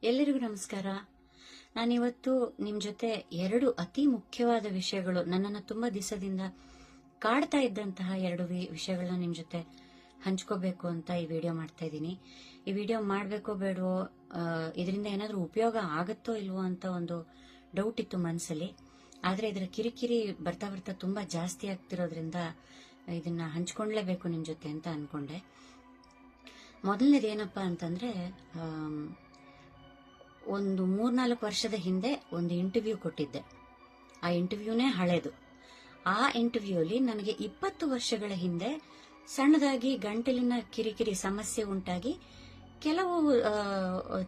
ಎಲ್ಲರಿಗೂ ನಮಸ್ಕಾರ. ನಾನಿವತ್ತು ನಿಮ್ ಜೊತೆ ಎರಡು ಅತಿ ಮುಖ್ಯವಾದ ವಿಷಯಗಳು, ನನ್ನನ್ನು ತುಂಬಾ ದಿವಸದಿಂದ ಕಾಡ್ತಾ ಇದ್ದಂತಹ ಎರಡು ವಿಷಯಗಳನ್ನ ನಿಮ್ ಜೊತೆ ಹಂಚ್ಕೋಬೇಕು ಅಂತ ಈ ವಿಡಿಯೋ ಮಾಡ್ತಾ ಇದ್ದೀನಿ. ಈ ವಿಡಿಯೋ ಮಾಡ್ಬೇಕೋ ಬೇಡವೋ, ಇದರಿಂದ ಏನಾದ್ರೂ ಉಪಯೋಗ ಆಗುತ್ತೋ ಇಲ್ವೋ ಅಂತ ಒಂದು ಡೌಟ್ ಇತ್ತು ಮನಸ್ಸಲ್ಲಿ. ಆದ್ರೆ ಇದರ ಕಿರಿಕಿರಿ ಬರ್ತಾ ಬರ್ತಾ ತುಂಬಾ ಜಾಸ್ತಿ ಆಗ್ತಿರೋದ್ರಿಂದ ಇದನ್ನ ಹಂಚ್ಕೊಂಡ್ಲೇಬೇಕು ನಿಮ್ ಜೊತೆ ಅಂತ ಅನ್ಕೊಂಡೆ. ಮೊದಲನೇದೇನಪ್ಪಾ ಅಂತಂದ್ರೆ, ಒಂದು 3-4 ವರ್ಷದ ಹಿಂದೆ ಒಂದು ಇಂಟರ್ವ್ಯೂ ಕೊಟ್ಟಿದ್ದೆ. ಆ ಇಂಟರ್ವ್ಯೂನೇ ಹಳೇದು. ಆ ಇಂಟರ್ವ್ಯೂಲಿ ನನಗೆ 20 ವರ್ಷಗಳ ಹಿಂದೆ ಸಣ್ಣದಾಗಿ ಗಂಟಲಿನ ಕಿರಿಕಿರಿ ಸಮಸ್ಯೆ ಉಂಟಾಗಿ ಕೆಲವು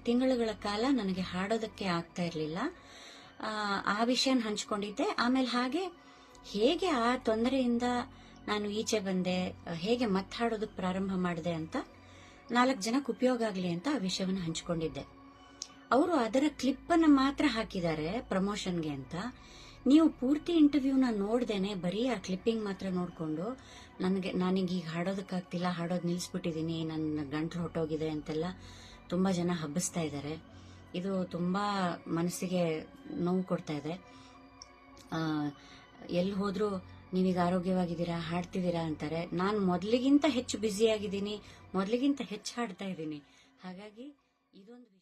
ತಿಂಗಳುಗಳ ಕಾಲ ನನಗೆ ಹಾಡೋದಕ್ಕೆ ಆಗ್ತಾ ಇರಲಿಲ್ಲ. ಆ ವಿಷಯನ ಹಂಚ್ಕೊಂಡಿದ್ದೆ. ಆಮೇಲೆ ಹಾಗೆ ಹೇಗೆ ಆ ತೊಂದರೆಯಿಂದ ನಾನು ಈಚೆ ಬಂದೆ, ಹೇಗೆ ಮತ್ತೆ ಹಾಡೋದಕ್ಕೆ ಪ್ರಾರಂಭ ಮಾಡಿದೆ ಅಂತ 4 ಜನಕ್ಕೆ ಉಪಯೋಗ ಆಗಲಿ ಅಂತ ಆ ವಿಷಯವನ್ನು ಹಂಚ್ಕೊಂಡಿದ್ದೆ. ಅವರು ಅದರ ಕ್ಲಿಪ್ ಅನ್ನ ಮಾತ್ರ ಹಾಕಿದ್ದಾರೆ ಪ್ರಮೋಷನ್ಗೆ ಅಂತ. ನೀವು ಪೂರ್ತಿ ಇಂಟರ್ವ್ಯೂನ ನೋಡ್ದೇನೆ ಬರೀ ಆ ಕ್ಲಿಪ್ಪಿಂಗ್ ಮಾತ್ರ ನೋಡ್ಕೊಂಡು ನಾನೀಗ ಈಗ ಹಾಡೋದಕ್ಕಾಗ್ತಿಲ್ಲ, ಹಾಡೋದು ನಿಲ್ಸ್ಬಿಟ್ಟಿದೀನಿ, ನನ್ನ ಗಂಟ್ಲು ಹೊಟ್ಟೋಗಿದೆ ಅಂತೆಲ್ಲ ತುಂಬಾ ಜನ ಹಬ್ಬಿಸ್ತಾ ಇದ್ದಾರೆ. ಇದು ತುಂಬಾ ಮನಸ್ಸಿಗೆ ನೋವು ಕೊಡ್ತಾ ಇದೆ. ಎಲ್ಲಿ ಹೋದ್ರೂ ನೀವೀಗ ಆರೋಗ್ಯವಾಗಿದ್ದೀರಾ, ಹಾಡ್ತಿದ್ದೀರಾ ಅಂತಾರೆ. ನಾನು ಮೊದಲಿಗಿಂತ ಹೆಚ್ಚು ಬ್ಯುಸಿ ಆಗಿದ್ದೀನಿ, ಮೊದಲಿಗಿಂತ ಹೆಚ್ಚು ಹಾಡ್ತಾ ಇದ್ದೀನಿ. ಹಾಗಾಗಿ ಇದೊಂದು